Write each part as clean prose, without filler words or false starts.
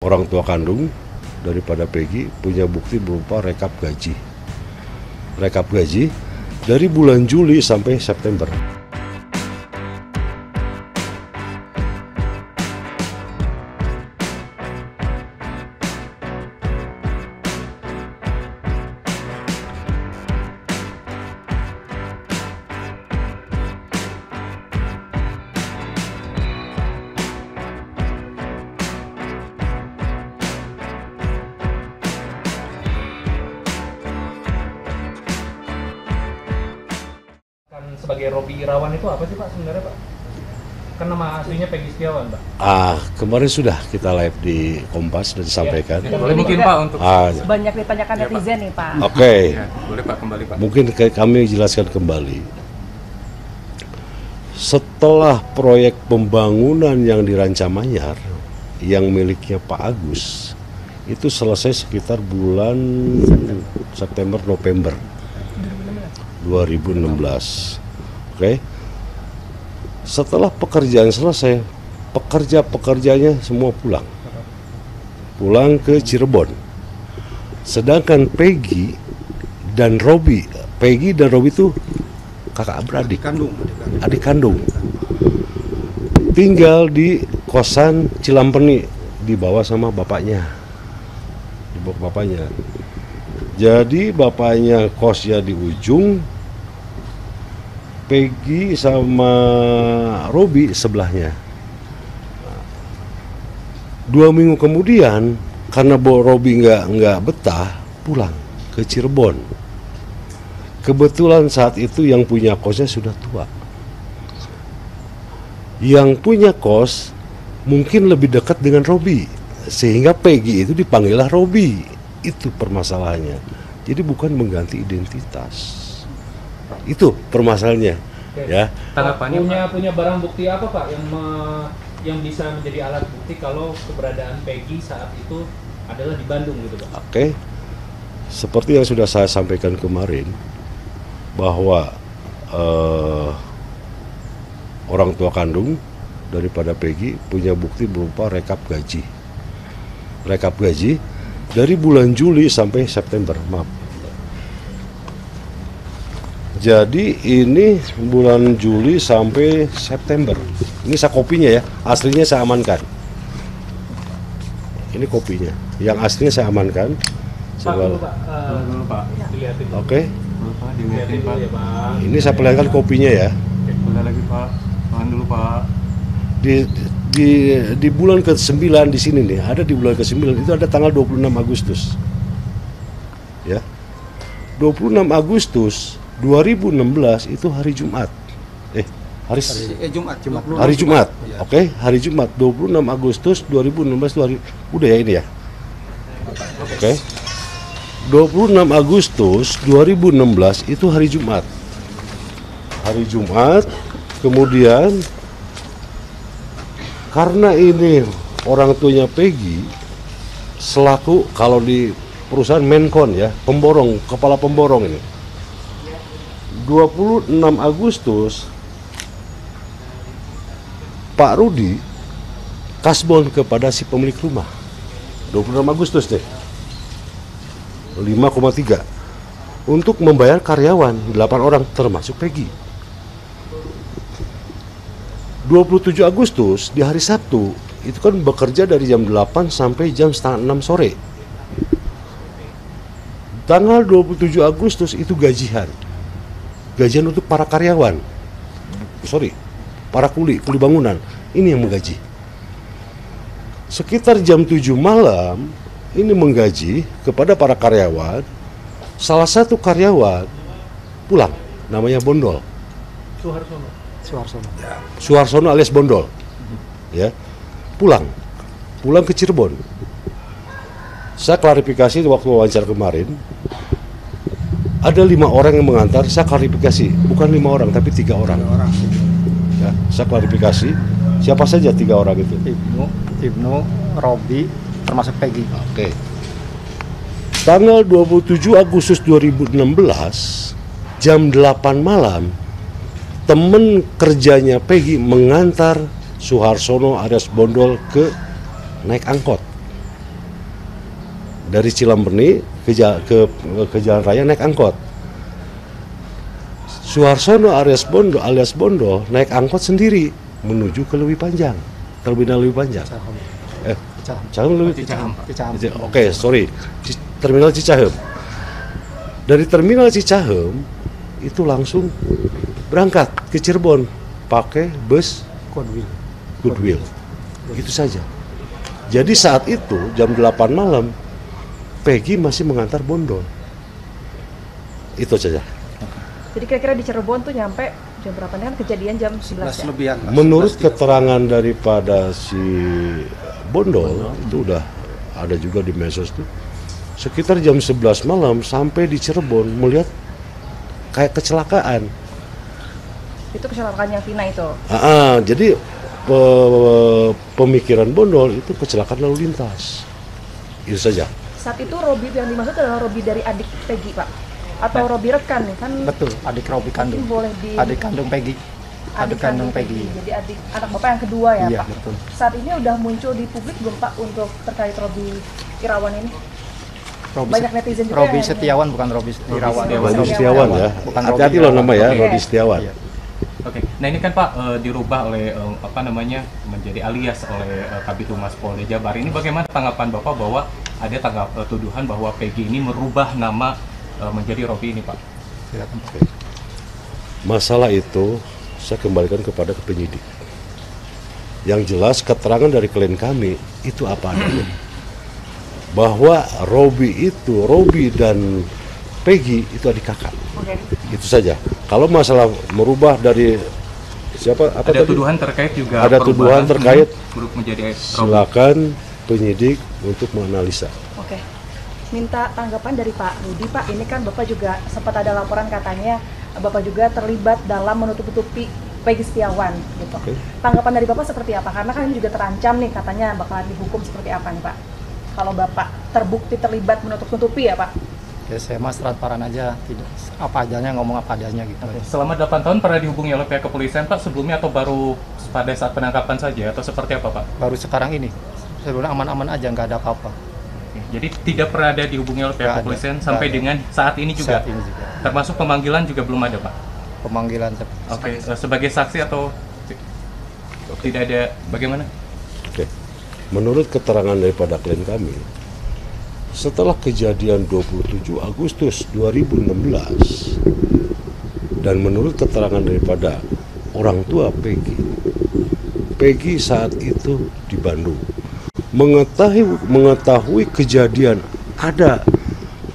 orang tua kandung daripada Peggy punya bukti berupa rekap gaji. Rekap gaji dari bulan Juli sampai September. Sebagai Robi Irawan itu apa sih Pak sebenarnya Pak? Kan nama aslinya Peggy Setiawan Pak. Kemarin sudah kita live di Kompas dan disampaikan. Ya, boleh mungkin Pak untuk banyak ditanyakan netizen nih Pak. Oke. Ya, boleh Pak kembali Pak. Mungkin kami jelaskan kembali. Setelah proyek pembangunan yang di Rancamanyar yang miliknya Pak Agus itu selesai sekitar bulan September November 2016. Oke. Setelah pekerjaan selesai, pekerjanya semua pulang ke Cirebon. Sedangkan Peggy dan Robi itu kakak beradik, adik kandung, tinggal di kosan Cilampeni, dibawa sama bapaknya, Jadi bapaknya kosnya di ujung, Peggy sama Robi sebelahnya. 2 minggu kemudian, karena Robi nggak betah, pulang ke Cirebon. Kebetulan saat itu yang punya kosnya sudah tua. Yang punya kos mungkin lebih dekat dengan Robi, sehingga Peggy itu dipanggillah Robi. Itu permasalahannya. Jadi bukan mengganti identitas. Itu permasalahannya. Oke. Ya. Tanggapannya punya barang bukti apa Pak yang bisa menjadi alat bukti kalau keberadaan Peggy saat itu adalah di Bandung gitu Pak? Oke. Seperti yang sudah saya sampaikan kemarin bahwa orang tua kandung daripada Peggy punya bukti berupa rekap gaji. Rekap gaji dari bulan Juli sampai September, maaf. Jadi ini bulan Juli sampai September. Ini saya kopinya ya, aslinya saya amankan. Ini kopinya, yang aslinya saya amankan. Pak, dilihatin. Oke. Pak, dilihatin Pak. Ya, Pak. Ini saya perlihatkan kopinya ya. Boleh lagi Pak, tahan dulu Pak. Di bulan ke-9 di sini nih, ada di bulan ke-9 itu ada tanggal 26 Agustus. Ya. 26 Agustus 2016 itu hari Jumat. Hari Jumat. Ya. Oke, hari Jumat 26 Agustus 2016 itu hari udah ya ini ya. Oke. 26 Agustus 2016 itu hari Jumat. Hari Jumat, kemudian karena ini orang tuanya Peggy selaku kalau di perusahaan Menkon ya, pemborong, kepala pemborong ini. 26 Agustus Pak Rudi kasbon kepada si pemilik rumah. 26 Agustus deh. 5,3 untuk membayar karyawan 8 orang termasuk Peggy. 27 Agustus di hari Sabtu itu kan bekerja dari jam 8 sampai jam setengah 6 sore. Tanggal 27 Agustus itu gajian untuk para karyawan, para kuli bangunan, ini yang menggaji. Sekitar jam 7 malam, ini menggaji kepada para karyawan, salah satu karyawan pulang, namanya Bondol. Suharsono alias Bondol, ya, pulang ke Cirebon. Saya klarifikasi waktu wawancara kemarin, ada 5 orang yang mengantar. Saya klarifikasi, bukan 5 orang tapi 3 orang. Ya, saya klarifikasi siapa saja 3 orang itu. Ibnu, Robi, termasuk Peggy. Oke. Tanggal 27 Agustus 2016 jam 8 malam, temen kerjanya Peggy mengantar Suharsono alias Bondol ke naik angkot dari Cilamberni ke Jalan Raya naik angkot. Suharsono alias Bondol naik angkot sendiri menuju ke Leuwi Panjang, terminal Leuwi Panjang. Cicahem. Oke, sorry, terminal Cicahem. Dari terminal Cicahem itu langsung berangkat ke Cirebon pakai bus Goodwill. Begitu saja. Jadi saat itu jam 8 malam Peggy masih mengantar Bondol. Itu saja. Jadi kira-kira di Cirebon tuh nyampe jam berapa nih, kan kejadian jam 11 ya? Lebihan. Menurut keterangan daripada si Bondol itu udah ada juga di medsos tuh, sekitar jam 11 malam sampai di Cirebon melihat kayak kecelakaan. Itu kecelakaan yang Tina itu. Jadi pemikiran Bondol itu kecelakaan lalu lintas. Itu saja. Saat itu Robi yang dimaksud adalah Robi dari adik Peggy, Pak? Atau Robi rekan nih kan? Betul, adik Robi kandung. Boleh di Adik kandung Peggy. adik kandung Peggy. Jadi anak Bapak yang kedua ya, Iya, Pak? betul. Saat ini udah muncul di publik belum, Pak, untuk terkait Robi Irawan ini? Banyak netizen juga Robi yang- Setiawan, bukan Robi Irawan. Robi Setiawan ya. Bukan Hati-hati Robi loh nama ya, Oke. Robi Setiawan. Iya. Oke, nah ini kan Pak dirubah oleh menjadi alias oleh Kabid Humas Polda Jabar. Ini bagaimana tanggapan Bapak bahwa ada tuduhan bahwa Peggy ini merubah nama menjadi Robi ini, Pak? Silakan, Pak. Masalah itu saya kembalikan kepada penyidik. Yang jelas keterangan dari klien kami itu apa adanya. Bahwa Robi dan Peggy itu adik kakak. Oke. Itu saja. Kalau masalah merubah dari siapa apa Ada tadi? tuduhan terkait juga. Ada tuduhan perubahan terkait. grup menjadi Robi. Silakan penyidik untuk menganalisa. Oke. Minta tanggapan dari Pak Rudi, Pak. Ini kan Bapak juga sempat ada laporan katanya Bapak juga terlibat dalam menutup-tutupi Peggy Setiawan gitu. Oke. Tanggapan dari Bapak seperti apa? Karena kan ini juga terancam nih katanya bakalan dihukum seperti apa nih, Pak? Kalau Bapak terbukti terlibat menutup-tutupi ya, Pak? Ya, saya mas transparan aja, tidak apa adanya, ngomong apa adanya gitu. Oke, selama 8 tahun pernah dihubungi oleh pihak kepolisian, Pak, sebelumnya atau baru pada saat penangkapan saja atau seperti apa, Pak? Baru sekarang ini, sebelumnya aman-aman aja, nggak ada apa-apa. Oke, jadi tidak pernah ada dihubungi oleh pihak Nggak ada, kepolisian nggak sampai ada. dengan saat ini juga. Saat ini juga. Termasuk pemanggilan juga belum ada, Pak. Pemanggilan Oke, sebagai saksi atau tidak ada, bagaimana? Oke. Menurut keterangan daripada klien kami, setelah kejadian 27 Agustus 2016 dan menurut keterangan daripada orang tua Peggy saat itu di Bandung mengetahui kejadian ada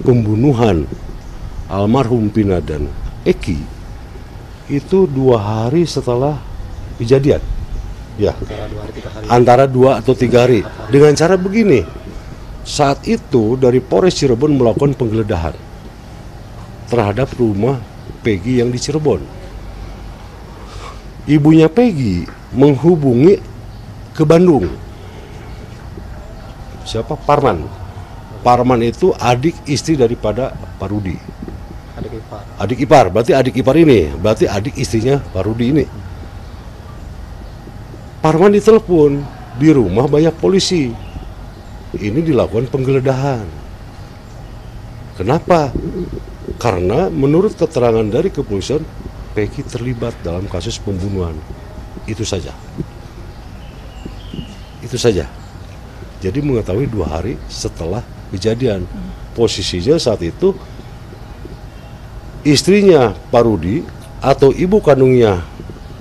pembunuhan almarhum Pina dan Eki itu 2 hari setelah kejadian, ya, antara 2 atau 3 hari dengan cara begini. Saat itu dari Polres Cirebon melakukan penggeledahan terhadap rumah Peggy yang di Cirebon. Ibunya Peggy menghubungi ke Bandung. Siapa? Parman. Parman itu adik istri daripada Pak Rudi. adik ipar. Adik ipar, berarti adik ipar ini, berarti adik istrinya Pak Rudi ini. Parman ditelepon, di rumah banyak polisi. Ini dilakukan penggeledahan. Kenapa? Karena menurut keterangan dari kepolisian, Peggy terlibat dalam kasus pembunuhan. Itu saja. Itu saja. Jadi mengetahui 2 hari setelah kejadian. Posisinya saat itu istrinya Pak Rudi atau ibu kandungnya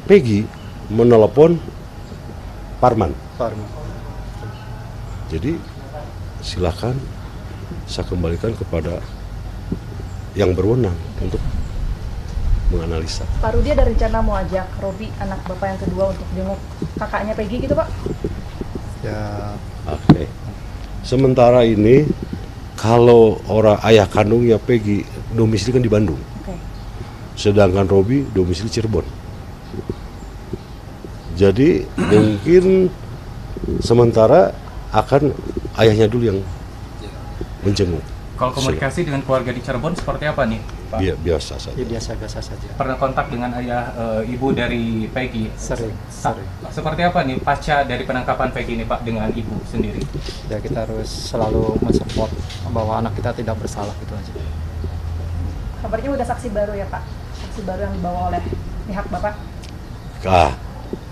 Peggy menelepon Parman. Jadi silakan saya kembalikan kepada yang berwenang untuk menganalisa. Pak Rudi ada rencana mau ajak Robi, anak Bapak yang kedua, untuk jenguk kakaknya Peggy gitu, Pak? Ya, Oke. Sementara ini kalau orang ayah kandungnya Peggy domisili kan di Bandung. Oke. Sedangkan Robi domisili Cirebon. Jadi mungkin sementara akan ayahnya dulu yang menjenguk. Kalau komunikasi dengan keluarga di Cirebon seperti apa nih? Pak? Biasa saja. Ya, biasa-biasa saja. Pernah kontak dengan ayah ibu dari Peggy? Sering. Seperti apa nih pasca dari penangkapan Peggy ini Pak dengan ibu sendiri? Ya kita harus selalu mensupport bahwa anak kita tidak bersalah, gitu aja. Kabarnya udah saksi baru ya Pak? Saksi baru yang dibawa oleh pihak Bapak?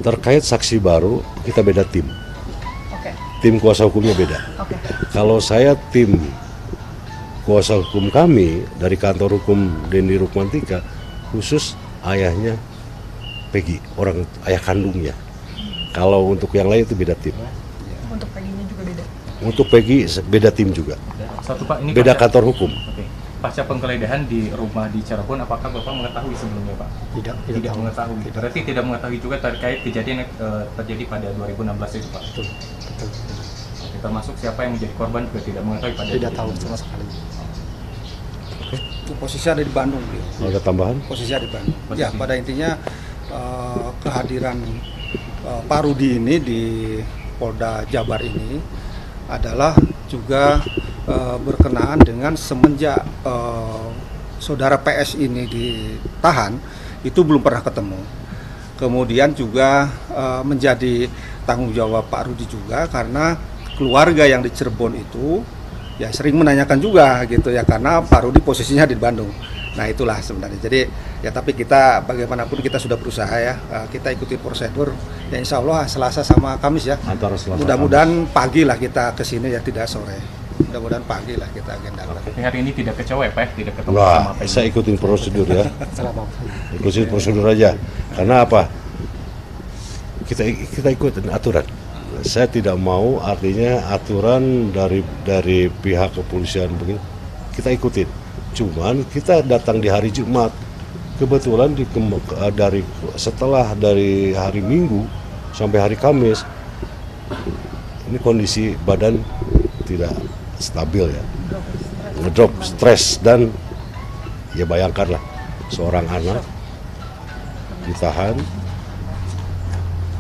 Terkait saksi baru, kita beda tim. Oke. Tim kuasa hukumnya beda. Oke. Kalau saya tim kuasa hukum kami dari kantor hukum Denny Rukmantika, khusus ayahnya Peggy, orang ayah kandungnya. Kalau untuk yang lain itu beda tim. Untuk Peggy-nya juga beda? Untuk Peggy beda tim juga. Satu Pak, ini Beda kantor hukum. Oke. Pasca penggeledahan di rumah di Cirebon, apakah Bapak mengetahui sebelumnya Pak? Tidak mengetahui. Berarti tidak mengetahui juga terkait kejadian yang terjadi pada 2016 itu Pak? Betul. Oke, termasuk siapa yang menjadi korban juga tidak mengetahui pada Tidak tahu sama sekali. Posisi ada di Bandung. Ada tambahan? Posisi ada di Bandung. Ya, pada intinya kehadiran Pak Rudi ini di Polda Jabar ini adalah juga berkenaan dengan semenjak saudara PS ini ditahan, itu belum pernah ketemu. Kemudian juga menjadi tanggung jawab Pak Rudi juga, karena keluarga yang di Cirebon itu ya sering menanyakan juga gitu ya, karena Pak Rudi posisinya di Bandung. Nah itulah sebenarnya. Jadi ya, tapi kita bagaimanapun kita sudah berusaha ya, kita ikuti prosedur. Ya insya Allah Selasa sama Kamis ya. Antara Selasa. Mudah-mudahan pagi lah kita kesini ya, tidak sore. Mudah-mudahan pagi lah kita agendakan. Tapi hari ini tidak kecewa ya Pak, tidak ketemu Enggak, sama Peggy. saya ikutin prosedur ya. Salah Bapak. Ikutin prosedur aja. Karena apa? Kita ikutin aturan. Saya tidak mau artinya aturan dari pihak kepolisian begini kita ikutin. Cuman kita datang di hari Jumat. Kebetulan setelah dari hari Minggu sampai hari Kamis, ini kondisi badan tidak stabil ya, ngedrop, stres, dan ya bayangkanlah seorang anak ditahan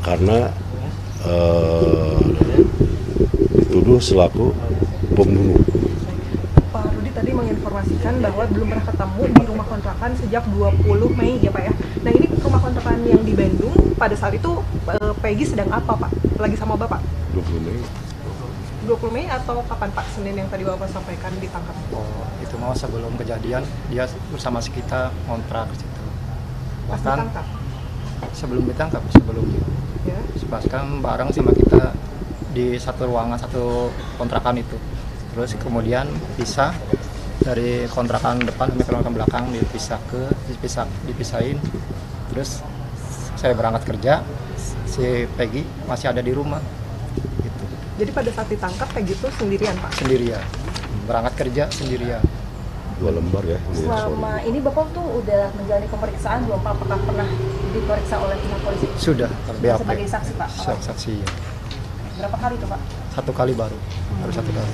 karena dituduh selaku pembunuh. Pak Rudi tadi menginformasikan bahwa belum pernah ketemu di rumah kontrakan sejak 20 Mei ya Pak ya. Nah ini rumah kontrakan yang di Bandung pada saat itu Peggy sedang apa Pak? Lagi sama Bapak? 20 Mei. 20 Mei atau kapan Pak? Senin yang tadi Bapak sampaikan ditangkap? Oh, itu mau sebelum kejadian dia bersama kita kontrak di situ. Pas Bahkan ditangkap? sebelumnya. Ya. Bahkan bareng sama kita di satu ruangan, satu kontrakan itu. Terus kemudian pisah dari kontrakan depan sampai kontrakan belakang, dipisahin. Terus saya berangkat kerja, si Peggy masih ada di rumah. Gitu. Jadi pada saat ditangkap Peggy itu sendirian Pak? Sendirian, berangkat kerja sendirian. 2 lembar ya. Selama ini Bapak tuh udah menjalani pemeriksaan belum Pak? Apakah pernah diperiksa oleh pihak polisi? Sudah, BAP. Sebagai saksi Pak? Saksi ya. Berapa kali tuh Pak? 1 kali baru 1 kali.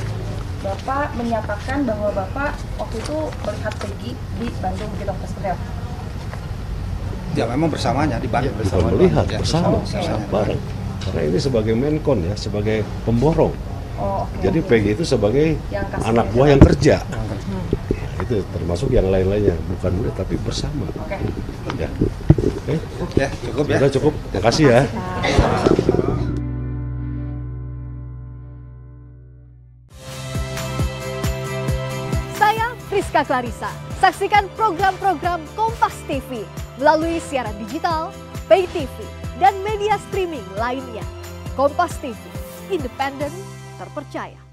Bapak menyatakan bahwa Bapak waktu itu melihat Peggy di Bandung begitu Pak, seperti apa? Ya memang bersamanya di Bandung. Iya, Bukan melihat, Ya, bersama bersama. bareng. Karena ini sebagai menkon ya, sebagai pemborong. Oh, oke. Jadi Peggy itu sebagai Yang kasih anak kerja. buah yang kerja. Nah, itu termasuk yang lain-lainnya, bukan murid tapi bersama. Oke. Ya. Oke, Ya cukup ya. sudah cukup. Makasih ya. Saya Friska Clarissa. Saksikan program-program Kompas TV melalui siaran digital, pay TV, dan media streaming lainnya. Kompas TV, independen, terpercaya.